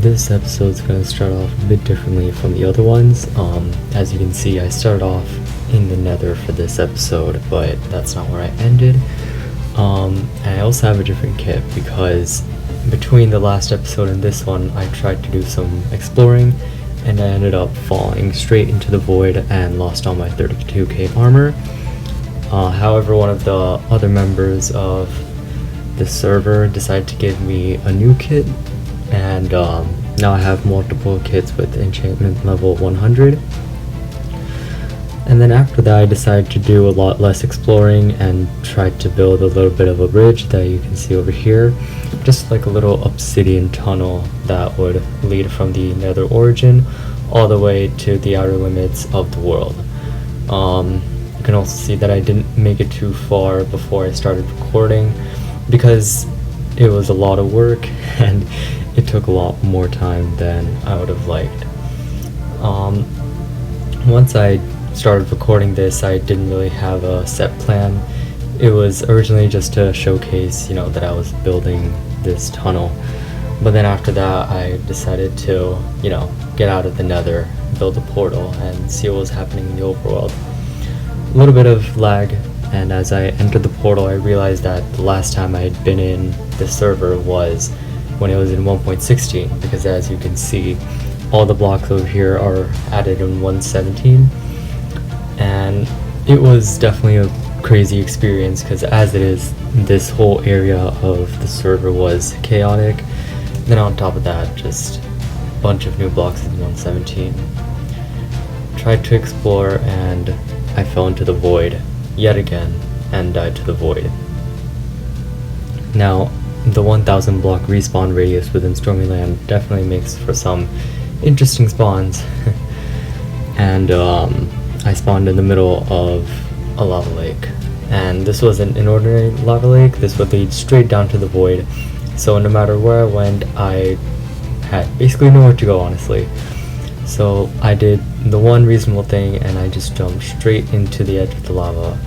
this episode's gonna start off a bit differently from the other ones. As you can see, I started off in the nether for this episode, but that's not where I ended. And I also have a different kit because between the last episode and this one, I tried to do some exploring and I ended up falling straight into the void and lost all my 32k armor. However, one of the other members of the server decided to give me a new kit, and now I have multiple kits with enchantment level 100. And then after that, I decided to do a lot less exploring and tried to build a little bit of a bridge that you can see over here, just like a little obsidian tunnel that would lead from the nether origin all the way to the outer limits of the world. You can also see that I didn't make it too far before I started recording because it was a lot of work and it took a lot more time than I would have liked. Once I started recording this, I didn't really have a set plan. It was originally just to showcase, that I was building this tunnel. But then after that, I decided to, get out of the nether, build a portal, and see what was happening in the overworld. A little bit of lag, and as I entered the portal, I realized that the last time I had been in the server was when it was in 1.16, because as you can see, all the blocks over here are added in 1.17. And it was definitely a crazy experience because as it is, this whole area of the server was chaotic. Then on top of that, just a bunch of new blocks in 1.17. Tried to explore and I fell into the void yet again and died to the void. Now, the 1000 block respawn radius within Stormyland definitely makes for some interesting spawns. And I spawned in the middle of a lava lake, and this wasn't an ordinary lava lake. This would lead straight down to the void, so no matter where I went, I had basically nowhere to go, honestly. So I did the one reasonable thing and I just jumped straight into the edge of the lava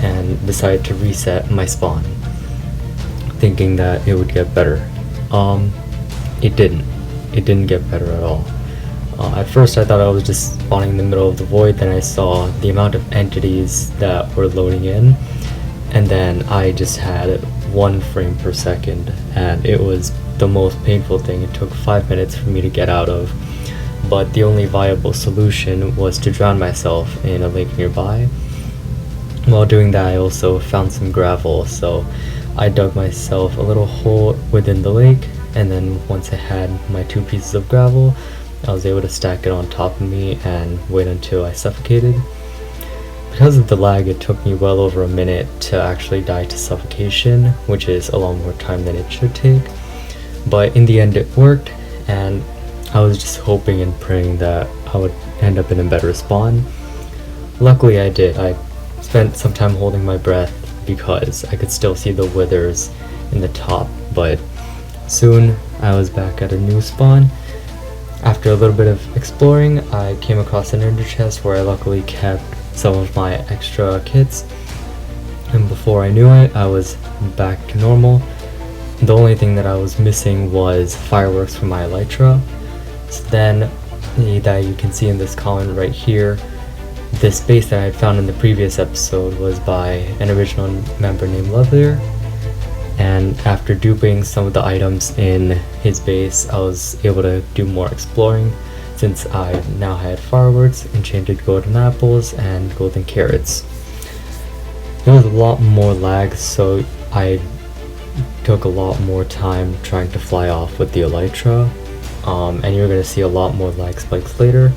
and decided to reset my spawn, thinking that it would get better. It didn't get better at all. At first I thought I was just spawning in the middle of the void, then I saw the amount of entities that were loading in, and then I just had 1 frame per second, and it was the most painful thing. It took 5 minutes for me to get out of, but the only viable solution was to drown myself in a lake nearby. While doing that, I also found some gravel, so I dug myself a little hole within the lake, and then once I had my 2 pieces of gravel, I was able to stack it on top of me and wait until I suffocated. Because of the lag, it took me well over a minute to actually die to suffocation, which is a lot more time than it should take. But in the end it worked, and I was just hoping and praying that I would end up in a better spawn. Luckily I did. I spent some time holding my breath because I could still see the withers in the top, but soon I was back at a new spawn. After a little bit of exploring, I came across an ender chest where I luckily kept some of my extra kits, and before I knew it, I was back to normal. The only thing that I was missing was fireworks from my elytra. So then, that you can see in this column right here, this base that I had found in the previous episode was by an original member named Lovelier. And after duping some of the items in his base, I was able to do more exploring since I now had fireworks, enchanted golden apples, and golden carrots. There was a lot more lag, so I took a lot more time trying to fly off with the elytra, and you're going to see a lot more lag spikes later.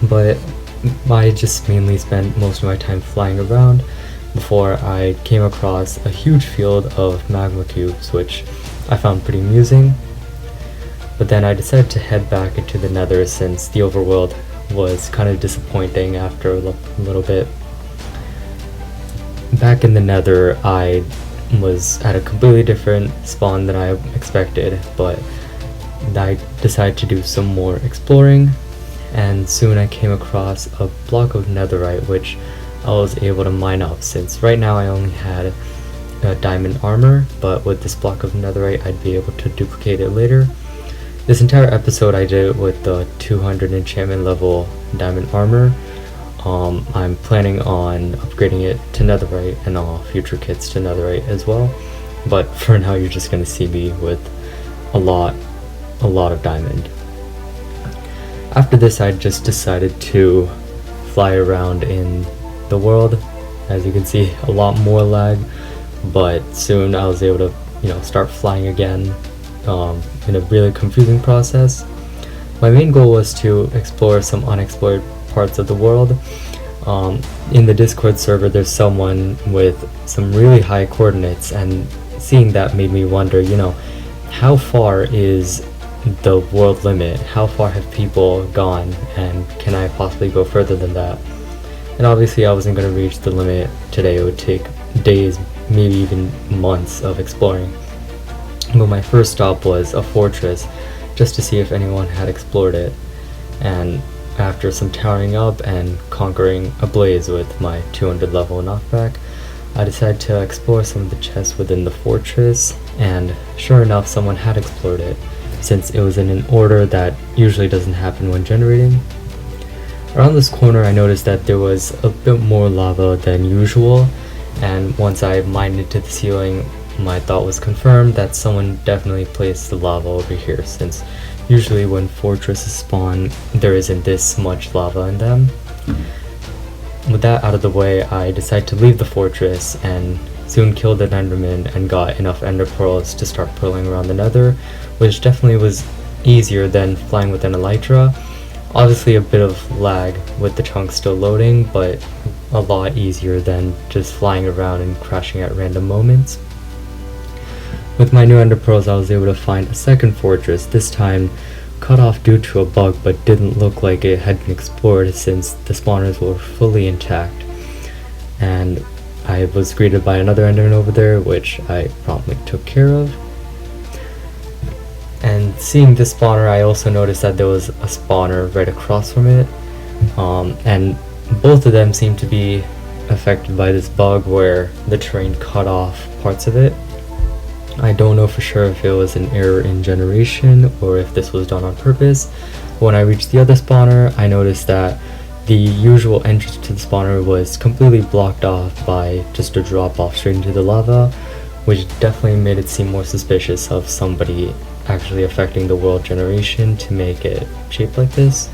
But I just mainly spent most of my time flying around before I came across a huge field of magma cubes, which I found pretty amusing. But then I decided to head back into the nether since the overworld was kind of disappointing after a little bit. Back in the nether, I was at a completely different spawn than I expected, but I decided to do some more exploring, and soon I came across a block of netherite which I was able to mine up, since right now I only had diamond armor, but with this block of netherite I'd be able to duplicate it later. This entire episode I did with the 200 enchantment level diamond armor. I'm planning on upgrading it to netherite and all future kits to netherite as well, but for now you're just gonna see me with a lot of diamond. After this, I just decided to fly around in the world. As you can see, a lot more lag, but soon I was able to, start flying again in a really confusing process. My main goal was to explore some unexplored parts of the world. In the Discord server, there's someone with some really high coordinates, and seeing that made me wonder, how far is the world limit? How far have people gone, and can I possibly go further than that? And obviously I wasn't going to reach the limit today. It would take days, maybe even months of exploring. But my first stop was a fortress, just to see if anyone had explored it. And after some towering up and conquering a blaze with my 200 level knockback, I decided to explore some of the chests within the fortress, and sure enough, someone had explored it, since it was in an order that usually doesn't happen when generating. Around this corner I noticed that there was a bit more lava than usual, and once I mined into the ceiling, my thought was confirmed that someone definitely placed the lava over here, since usually when fortresses spawn, there isn't this much lava in them. With that out of the way, I decided to leave the fortress and soon killed an enderman and got enough ender pearls to start pearling around the nether, which definitely was easier than flying with an elytra. Obviously a bit of lag with the chunks still loading, but a lot easier than just flying around and crashing at random moments. With my new ender pearls, I was able to find a second fortress, this time cut off due to a bug, but didn't look like it had been explored since the spawners were fully intact. And I was greeted by another enderman over there, which I promptly took care of. And seeing this spawner, I also noticed that there was a spawner right across from it, and both of them seemed to be affected by this bug where the terrain cut off parts of it. I don't know for sure if it was an error in generation or if this was done on purpose. When I reached the other spawner, I noticed that the usual entrance to the spawner was completely blocked off by just a drop off straight into the lava, which definitely made it seem more suspicious of somebody actually affecting the world generation to make it shaped like this.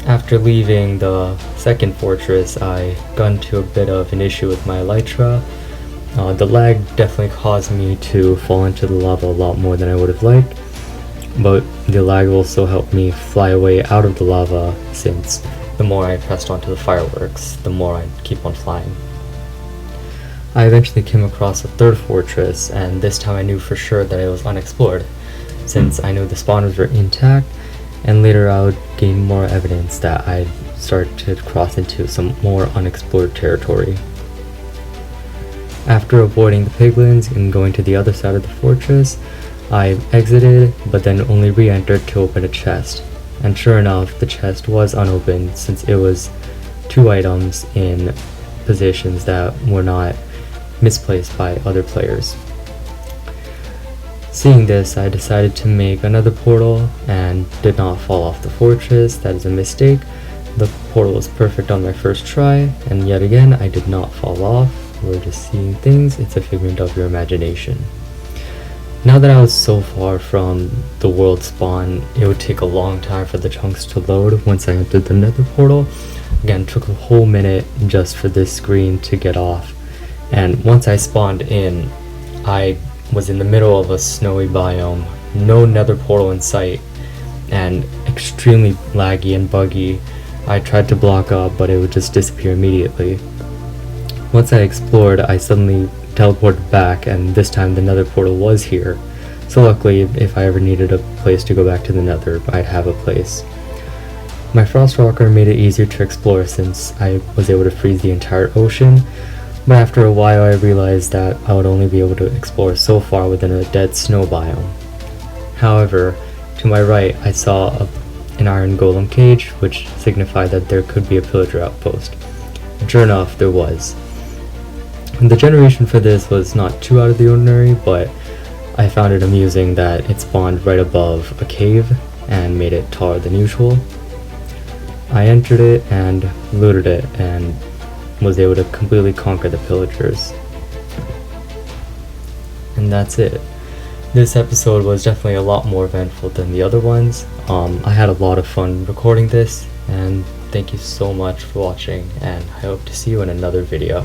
After leaving the second fortress, I got into a bit of an issue with my elytra. The lag definitely caused me to fall into the lava a lot more than I would have liked, but the lag also helped me fly away out of the lava, since the more I pressed onto the fireworks, the more I'd keep on flying. I eventually came across a third fortress, and this time I knew for sure that it was unexplored, since I knew the spawners were intact, and later I would gain more evidence that I'd start to cross into some more unexplored territory. After avoiding the piglins and going to the other side of the fortress, I exited, but then only re-entered to open a chest. And sure enough, the chest was unopened, since it was 2 items in positions that were not misplaced by other players. Seeing this, I decided to make another portal and did not fall off the fortress. That is a mistake. The portal was perfect on my first try, and yet again I did not fall off. We're just seeing things, it's a figment of your imagination. Now that I was so far from the world spawn, it would take a long time for the chunks to load once I entered the nether portal. Again, it took a whole minute just for this screen to get off. And once I spawned in, I was in the middle of a snowy biome, no nether portal in sight, and extremely laggy and buggy. I tried to block up, but it would just disappear immediately. Once I explored, I suddenly teleported back, and this time the nether portal was here. So luckily, if I ever needed a place to go back to the nether, I'd have a place. My frost rocker made it easier to explore since I was able to freeze the entire ocean, but after a while I realized that I would only be able to explore so far within a dead snow biome. However, to my right I saw an iron golem cage, which signified that there could be a pillager outpost. And sure enough, there was. The generation for this was not too out of the ordinary, but I found it amusing that it spawned right above a cave and made it taller than usual. I entered it and looted it and was able to completely conquer the pillagers. And that's it. This episode was definitely a lot more eventful than the other ones. I had a lot of fun recording this, and thank you so much for watching, and I hope to see you in another video.